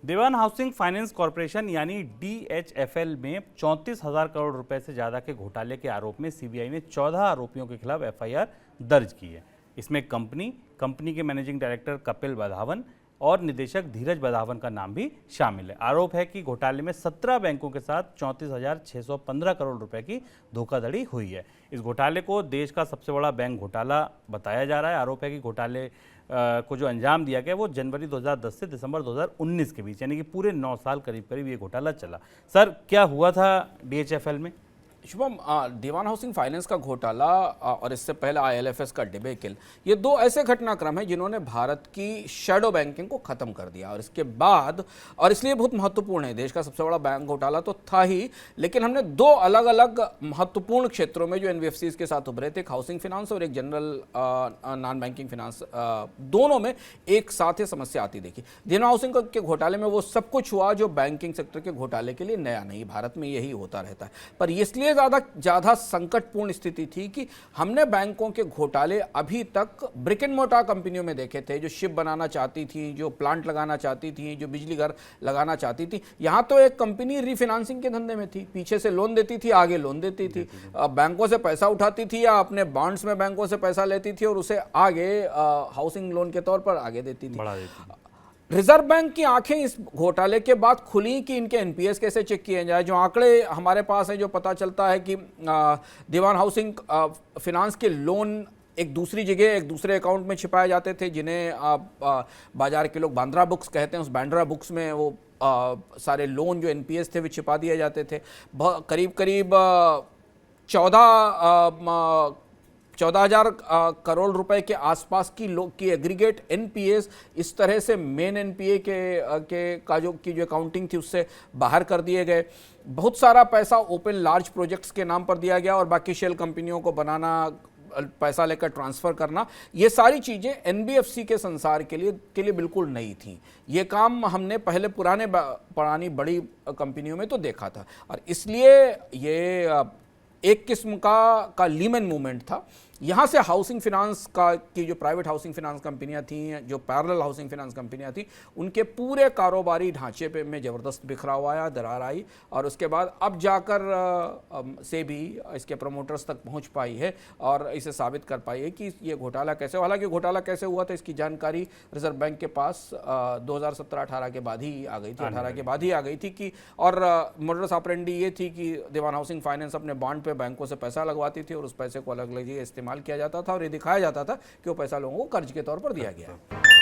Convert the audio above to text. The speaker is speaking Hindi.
देवान हाउसिंग फाइनेंस कॉरपोरेशन यानी DHFL में 34,000 करोड़ रुपए से ज्यादा के घोटाले के आरोप में सीबीआई ने 14 आरोपियों के खिलाफ एफआईआर दर्ज की है। इसमें कंपनी के मैनेजिंग डायरेक्टर कपिल बधावन और निदेशक धीरज बधावन का नाम भी शामिल है। आरोप है कि घोटाले में 17 बैंकों के साथ 34,615 करोड़ रुपए की धोखाधड़ी हुई है। इस घोटाले को देश का सबसे बड़ा बैंक घोटाला बताया जा रहा है। आरोप है कि घोटाले को जो अंजाम दिया गया वो जनवरी 2010 से दिसंबर 2019 के बीच, यानी कि पूरे 9 साल करीब ये घोटाला चला। सर, क्या हुआ था DHFL में? शुभम, दीवान हाउसिंग फाइनेंस का घोटाला और इससे पहले IL&FS का डिबेकल, ये दो ऐसे घटनाक्रम हैं जिन्होंने भारत की शैडो बैंकिंग को खत्म कर दिया। और इसके बाद, और इसलिए बहुत महत्वपूर्ण है, देश का सबसे बड़ा बैंक घोटाला तो था ही, लेकिन हमने दो अलग अलग महत्वपूर्ण क्षेत्रों में जो NBFCs के साथ उभरे थे, एक हाउसिंग फाइनेंस और एक जनरल नॉन बैंकिंग फाइनेंस, दोनों में एक साथ ही समस्या आती देखी। दीवान हाउसिंग के घोटाले में वो सब कुछ हुआ जो बैंकिंग सेक्टर के घोटाले के लिए नया नहीं, भारत में यही होता रहता है। पर इसलिए ज़्यादा संकटपूर्ण स्थिति थी कि हमने बैंकों के घोटाले अभी तक ब्रिक एंड मोर्टार कंपनियों में देखे थे, जो शिप बनाना चाहती थी, जो प्लांट लगाना चाहती थी, जो बिजली घर लगाना चाहती थी। यहाँ तो एक कंपनी रीफाइनेंसिंग के धंधे में थी, पीछे से लोन देती थी, आगे लोन देती थी, बैंकों से पैसा उठाती थी या अपने बॉन्ड्स में बैंकों से पैसा लेती थी और उसे आगे हाउसिंग लोन के तौर पर आगे देती थी। रिजर्व बैंक की आंखें इस घोटाले के बाद खुली कि इनके NPS कैसे चेक किए जाए। जो आंकड़े हमारे पास हैं, जो पता चलता है कि दीवान हाउसिंग फिनांस के लोन एक दूसरी जगह एक दूसरे अकाउंट में छिपाए जाते थे, जिन्हें बाजार के लोग बांद्रा बुक्स कहते हैं। उस बांद्रा बुक्स में वो सारे लोन जो NPS थे वो छिपा दिए जाते थे। करीब 14,000 करोड़ रुपए के आसपास की एग्रीगेट NPS इस तरह से मेन NPA की जो अकाउंटिंग थी उससे बाहर कर दिए गए। बहुत सारा पैसा ओपन लार्ज प्रोजेक्ट्स के नाम पर दिया गया और बाकी शेल कंपनियों को बनाना, पैसा लेकर ट्रांसफ़र करना, ये सारी चीज़ें NBFC के संसार के लिए बिल्कुल नई थी। ये काम हमने पहले पुरानी बड़ी कंपनियों में तो देखा था और इसलिए ये एक किस्म का लीमन मूवमेंट था। यहाँ से हाउसिंग फिनांस की जो प्राइवेट हाउसिंग फिनांस कंपनियाँ थी, जो पैरेलल हाउसिंग फिनांस कंपनियाँ थी, उनके पूरे कारोबारी ढांचे पे में ज़बरदस्त बिखराव आया, दरार आई और उसके बाद अब जाकर से भी इसके प्रमोटर्स तक पहुँच पाई है और इसे साबित कर पाई है कि ये घोटाला कैसे, हालांकि घोटाला कैसे हुआ था इसकी जानकारी रिजर्व बैंक के पास 2017-18 के बाद ही आ गई थी, 18 के बाद ही आ गई थी कि, और मोडस ऑपरेंडी ये थी कि दीवान हाउसिंग फाइनेंस अपने बॉन्ड पे बैंकों से पैसा लगवाती थी और उस पैसे को अलग अलग जगह इस्तेमाल किया जाता था और ये दिखाया जाता था कि वो पैसा लोगों को कर्ज के तौर पर दिया गया है।